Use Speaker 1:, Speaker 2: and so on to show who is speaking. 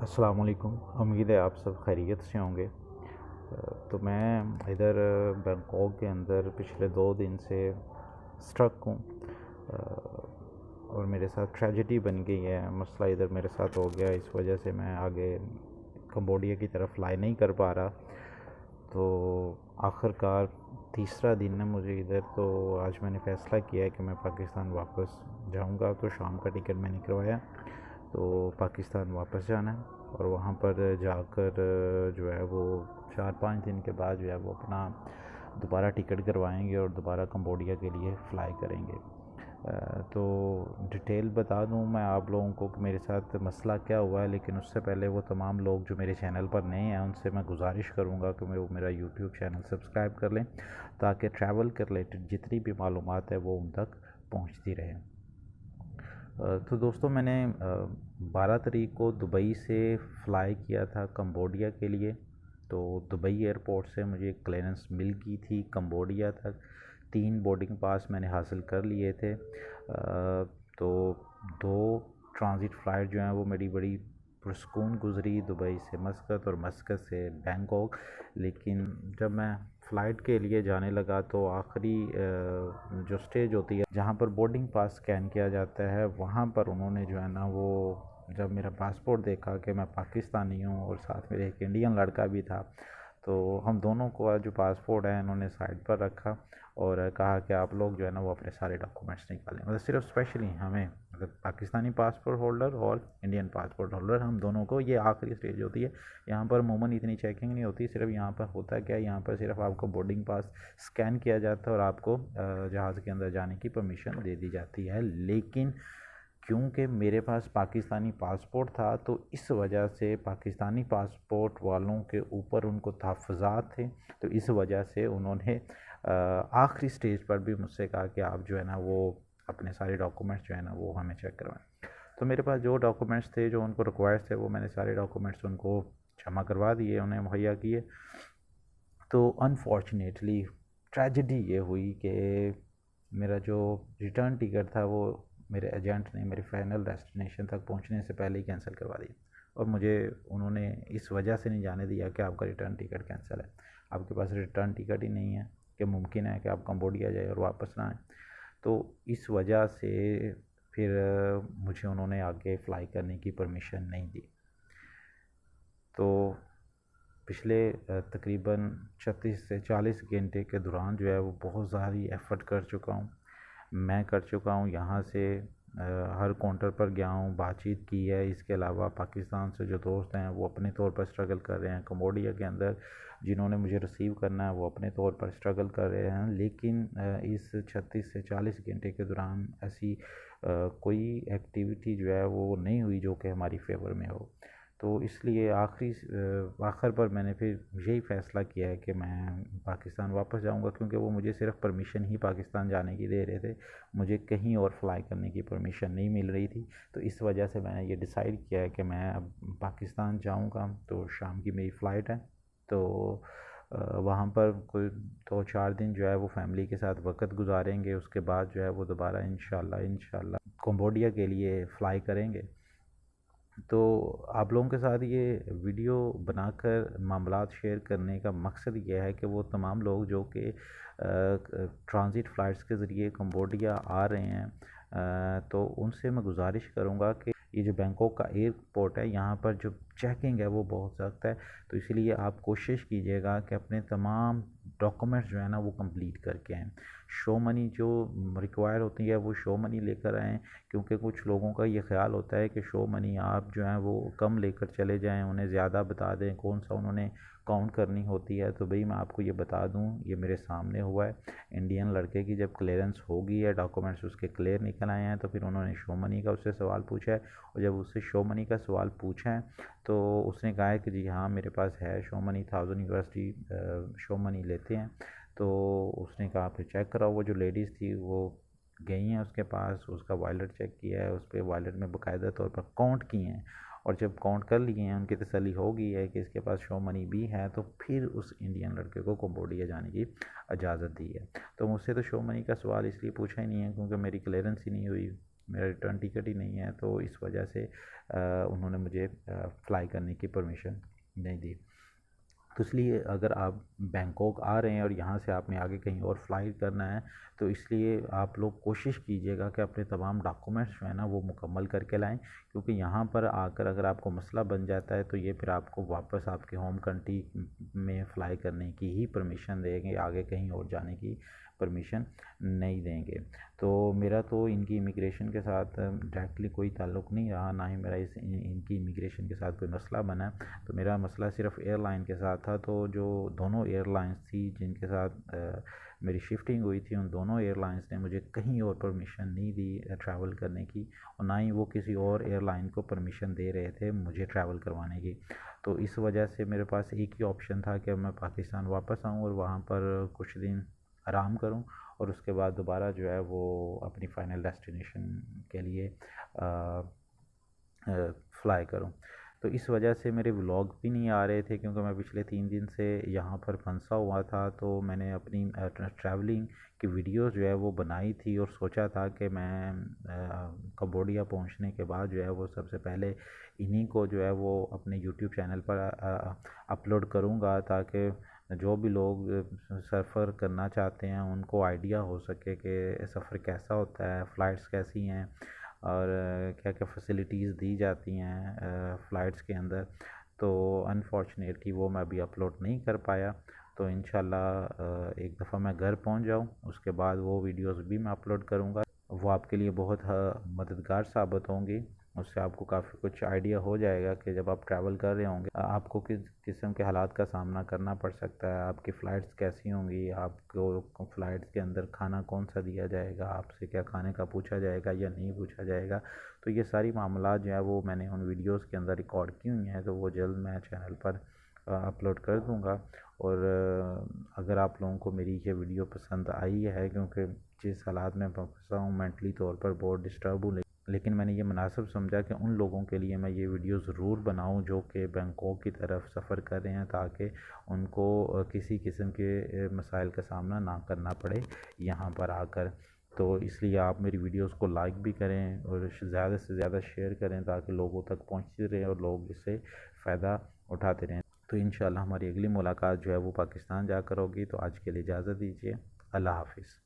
Speaker 1: अस्सलाम वालेकुम। उम्मीद है आप सब खैरियत से होंगे। तो मैं इधर बैंकॉक के अंदर पिछले 2 दिन से स्ट्रक हूँ और मेरे साथ ट्रेजेडी बन गई है। मसला इधर मेरे साथ हो गया, इस वजह से मैं आगे कंबोडिया की तरफ फ्लाई नहीं कर पा रहा। तो आखिरकार तीसरा दिन है मुझे इधर, तो आज मैंने फ़ैसला किया है कि मैं पाकिस्तान वापस जाऊंगा। तो शाम का टिकट मैंने करवाया, तो पाकिस्तान वापस जाना है और वहाँ पर जाकर जो है वो 4-5 दिन के बाद जो है वो अपना दोबारा टिकट करवाएंगे और दोबारा कंबोडिया के लिए फ़्लाई करेंगे। तो डिटेल बता दूं मैं आप लोगों को कि मेरे साथ मसला क्या हुआ है, लेकिन उससे पहले वो तमाम लोग जो मेरे चैनल पर नए हैं उनसे मैं गुजारिश करूंगा कि वो मेरा यूट्यूब चैनल सब्सक्राइब कर लें, ताकि ट्रैवल के रिलेटेड जितनी भी मालूमात है वो उन तक पहुंचती रहे। तो दोस्तों, मैंने 12 तारीख को दुबई से फ़्लाई किया था कंबोडिया के लिए। तो दुबई एयरपोर्ट से मुझे क्लियरेंस मिल गई थी कंबोडिया तक। 3 बोर्डिंग पास मैंने हासिल कर लिए थे। तो 2 ट्रांज़िट फ़्लाइट जो हैं वो मेरी बड़ी पुरसकून गुज़री, दुबई से मस्कत और मस्कत से बैंकॉक। लेकिन जब मैं फ़्लाइट के लिए जाने लगा तो आखिरी जो स्टेज होती है जहाँ पर बोर्डिंग पास स्कैन किया जाता है, वहाँ पर उन्होंने जो है ना वो जब मेरा पासपोर्ट देखा कि मैं पाकिस्तानी हूँ और साथ मेरे एक इंडियन लड़का भी था, तो हम दोनों को जो पासपोर्ट है इन्होंने साइड पर रखा और कहा कि आप लोग जो है ना वो अपने सारे डॉक्यूमेंट्स निकालें। मतलब सिर्फ स्पेशली हमें, मतलब पाकिस्तानी पासपोर्ट होल्डर और इंडियन पासपोर्ट होल्डर, हम दोनों को, ये आखिरी स्टेज होती है। यहाँ पर अमूमन इतनी चेकिंग नहीं होती। सिर्फ यहाँ पर होता क्या है, यहाँ पर सिर्फ आपको बोर्डिंग पास स्कैन किया जाता है और आपको जहाज़ के अंदर जाने की परमिशन दे दी जाती है। लेकिन क्योंकि मेरे पास पाकिस्तानी पासपोर्ट था, तो इस वजह से पाकिस्तानी पासपोर्ट वालों के ऊपर उनको तहफ़्फ़ुज़ात थे। तो इस वजह से उन्होंने आखिरी स्टेज पर भी मुझसे कहा कि आप जो है ना वो अपने सारे डॉक्यूमेंट्स जो है ना वो हमें चेक करवाएं। तो मेरे पास जो डॉक्यूमेंट्स थे जो उनको रिक्वायर्ड थे, वो मैंने सारे डॉक्यूमेंट्स उनको जमा करवा दिए, उन्हें मुहैया किए। तो अनफॉर्चुनेटली ट्रेजेडी ये हुई कि मेरा जो रिटर्न टिकट था वो मेरे एजेंट ने मेरे फाइनल डेस्टिनेशन तक पहुंचने से पहले ही कैंसिल करवा दिया। और मुझे उन्होंने इस वजह से नहीं जाने दिया कि आपका रिटर्न टिकट कैंसिल है, आपके पास रिटर्न टिकट ही नहीं है कि मुमकिन है कि आप कंबोडिया जाए और वापस ना आए। तो इस वजह से फिर मुझे उन्होंने आगे फ़्लाई करने की परमिशन नहीं दी। तो पिछले तकरीबन 36 से 40 घंटे के दौरान जो है वो बहुत सारी एफ़र्ट कर चुका हूँ। मैं कर चुका हूँ यहाँ से हर काउंटर पर गया हूँ, बातचीत की है। इसके अलावा पाकिस्तान से जो दोस्त हैं वो अपने तौर पर स्ट्रगल कर रहे हैं। कंबोडिया के अंदर जिन्होंने मुझे रिसीव करना है वो अपने तौर पर स्ट्रगल कर रहे हैं। लेकिन इस 36 से 40 घंटे के दौरान ऐसी कोई एक्टिविटी जो है वो नहीं हुई जो कि हमारी फेवर में हो। तो इसलिए आखिर पर मैंने फिर यही फ़ैसला किया है कि मैं पाकिस्तान वापस जाऊंगा, क्योंकि वो मुझे सिर्फ परमिशन ही पाकिस्तान जाने की दे रहे थे, मुझे कहीं और फ्लाई करने की परमिशन नहीं मिल रही थी। तो इस वजह से मैंने ये डिसाइड किया है कि मैं अब पाकिस्तान जाऊंगा। तो शाम की मेरी फ़्लाइट है, तो वहाँ पर कोई 2-4 दिन जो है वो फैमिली के साथ वक्त गुजारेंगे। उसके बाद जो है वो दोबारा इंशाल्लाह कंबोडिया के लिए फ़्लाई करेंगे। तो आप लोगों के साथ ये वीडियो बनाकर मामलात शेयर करने का मकसद ये है कि वो तमाम लोग जो कि ट्रांज़िट फ़्लाइट्स के ज़रिए कंबोडिया आ रहे हैं, तो उनसे मैं गुजारिश करूँगा कि ये जो बैंकॉक का एयरपोर्ट है, यहाँ पर जो चेकिंग है वो बहुत सख्त है। तो इसलिए आप कोशिश कीजिएगा कि अपने तमाम डॉक्यूमेंट्स जो है ना वो कंप्लीट करके आएँ। शो मनी जो रिक्वायर होती है वो शो मनी लेकर आएँ, क्योंकि कुछ लोगों का ये ख्याल होता है कि शो मनी आप जो है वो कम लेकर चले जाएं, उन्हें ज़्यादा बता दें कौन सा उन्होंने काउंट करनी होती है। तो भाई मैं आपको ये बता दूं, ये मेरे सामने हुआ है। इंडियन लड़के की जब क्लियरेंस हो गई है, डॉक्यूमेंट्स उसके क्लियर निकल आए हैं, तो फिर उन्होंने शो मनी का उससे सवाल पूछा है। और जब उससे शो मनी का सवाल पूछा है तो उसने कहा है कि जी हाँ मेरे पास है show money, 1000 USD show money लेते हैं। तो उसने कहा फिर चेक कराओ। वो जो लेडीज़ थी वो गई हैं उसके पास, उसका वॉलेट चेक किया है, उस पर वॉलेट में बाकायदा तौर पर काउंट किए हैं। और जब काउंट कर लिए हैं, उनकी तसल्ली हो गई है कि इसके पास शो मनी भी है, तो फिर उस इंडियन लड़के को कंबोडिया जाने की इजाज़त दी है। तो मुझसे तो शो मनी का सवाल इसलिए पूछा ही नहीं है क्योंकि मेरी क्लियरेंस ही नहीं हुई। मेरा रिटर्न टिकट ही नहीं है, तो इस वजह से उन्होंने मुझे फ़्लाई करने की परमिशन नहीं दी। तो इसलिए अगर आप बैंकॉक आ रहे हैं और यहाँ से आपने आगे कहीं और फ़्लाई करना है, तो इसलिए आप लोग कोशिश कीजिएगा कि अपने तमाम डॉक्यूमेंट्स जो है ना वो मुकम्मल करके लाएं, क्योंकि यहाँ पर आकर अगर आपको मसला बन जाता है तो ये फिर आपको वापस आपके होम कंट्री में फ़्लाई करने की ही परमिशन देंगे, आगे कहीं और जाने की परमिशन नहीं देंगे। तो मेरा तो इनकी इमिग्रेशन के साथ डायरेक्टली कोई ताल्लुक़ नहीं रहा, ना ही मेरा इनकी इमिग्रेशन के साथ कोई मसला बना। तो मेरा मसला सिर्फ़ एयरलाइन के साथ था। तो जो दोनों एयरलाइंस थी जिनके साथ मेरी शिफ्टिंग हुई थी, उन दोनों एयरलाइंस ने मुझे कहीं और परमिशन नहीं दी ट्रैवल करने की, और ना ही वो किसी और एयरलाइन को परमिशन दे रहे थे मुझे ट्रैवल करवाने की। तो इस वजह से मेरे पास एक ही ऑप्शन था कि मैं पाकिस्तान वापस आऊँ और वहाँ पर कुछ दिन आराम करूँ, और उसके बाद दोबारा जो है वो अपनी फ़ाइनल डेस्टिनेशन के लिए फ़्लाई करूँ। तो इस वजह से मेरे व्लॉग भी नहीं आ रहे थे, क्योंकि मैं पिछले 3 दिन से यहाँ पर फंसा हुआ था। तो मैंने अपनी ट्रैवलिंग की वीडियो जो है वो बनाई थी और सोचा था कि मैं कंबोडिया पहुँचने के बाद जो है वो सबसे पहले इन्हीं को जो है वो अपने यूट्यूब चैनल पर अपलोड करूँगा, ताकि जो भी लोग सफ़र करना चाहते हैं उनको आइडिया हो सके कि सफ़र कैसा होता है, फ़्लाइट्स कैसी हैं और क्या क्या फ़ैसिलिटीज़ दी जाती हैं फ़्लाइट्स के अंदर। तो अनफॉर्चुनेटली वो मैं अभी अपलोड नहीं कर पाया। तो इंशाल्लाह एक दफ़ा मैं घर पहुंच जाऊं उसके बाद वो वीडियोस भी मैं अपलोड करूंगा। वो आपके लिए बहुत मददगार साबित होंगी। उससे आपको काफ़ी कुछ आइडिया हो जाएगा कि जब आप ट्रैवल कर रहे होंगे आपको किस किस्म के हालात का सामना करना पड़ सकता है, आपकी फ़्लाइट्स कैसी होंगी, आपको फ़्लाइट्स के अंदर खाना कौन सा दिया जाएगा, आपसे क्या खाने का पूछा जाएगा या नहीं पूछा जाएगा। तो ये सारी मामला जो है वो मैंने उन वीडियोज़ के अंदर रिकॉर्ड की हुई हैं, तो वो जल्द मैं चैनल पर अपलोड कर दूँगा। और अगर आप लोगों को मेरी ये वीडियो पसंद आई है, क्योंकि जिस हालात में फंसा हूँ मेंटली तौर पर बहुत डिस्टर्ब हूँ, लेकिन मैंने ये मुनासिब समझा कि उन लोगों के लिए मैं ये वीडियो ज़रूर बनाऊं जो कि बैंकॉक की तरफ सफ़र कर रहे हैं, ताकि उनको किसी किस्म के मसाइल का सामना ना करना पड़े यहाँ पर आकर। तो इसलिए आप मेरी वीडियोस को लाइक भी करें और ज़्यादा से ज़्यादा शेयर करें, ताकि लोगों तक पहुँचती रहे और लोग इससे फ़ायदा उठाते रहें। तो इंशाल्लाह हमारी अगली मुलाकात जो है वो पाकिस्तान जाकर होगी। तो आज के लिए इजाज़त दीजिए। अल्लाह हाफ़िज़।